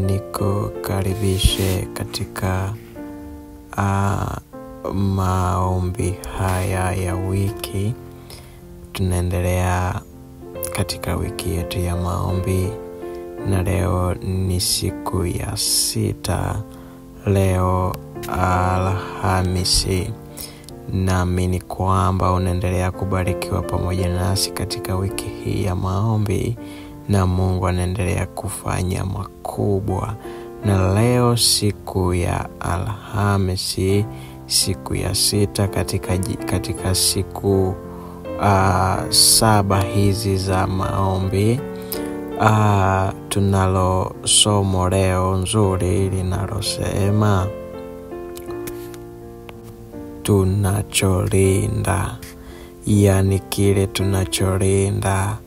Nikukaribishe katika maombi haya ya wiki. Tunaendelea katika wiki yetu ya maombi, na leo ni siku ya 6. Leo Alhamisi. Naamini kwamba unaendelea kubarikiwa pamoja nasi katika wiki hii ya maombi, na Mungu anaendelea kufanya makubwa. Na leo siku ya Alhamisi, siku ya 6 katika siku 7 hizi za maombi. Tunalo somo leo nzuri linalosema tunacholinda. Yani kile tunacholinda.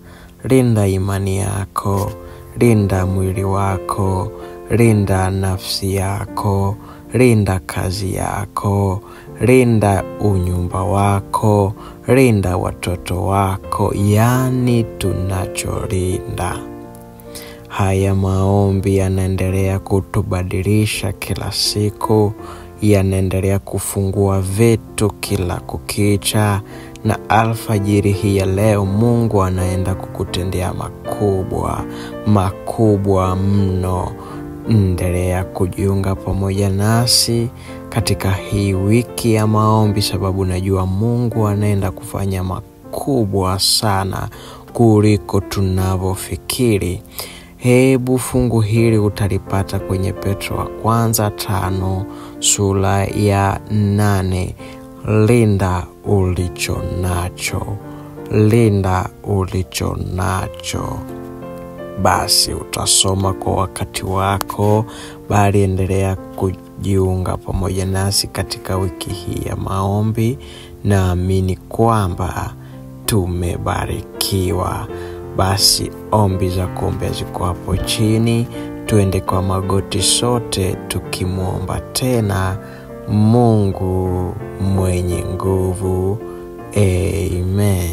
Linda imani yako, linda mwili wako, linda nafsi yako, linda kazi yako, linda unyumba wako, linda watoto wako. Yani tunacholinda. Haya maombi yanaendelea kutubadilisha kila siku, yanaendelea kufungua vitu kila kukicha, na alfajiri hii ya leo Mungu anaenda kukutendea makubwa mno. Endelea kujiunga pamoja nasi katika hii wiki ya maombi, sababu najua Mungu anaenda kufanya makubwa sana kuliko tunavyofikiri. Hebu fungu hili utalipata kwenye Petro wa kwanza 5 sura ya 8. Linda ulicho nacho. Linda ulicho nacho. Basi utasoma kwa wakati wako, bali endelea kujiunga pamoja nasi katika wiki hii ya maombi. Naamini kwamba tumebarikiwa. Basi ombi za kuombea ziko hapo chini. Tuende kwa magoti sote tukimwomba tena Mungu mwenye nguvu. Amen.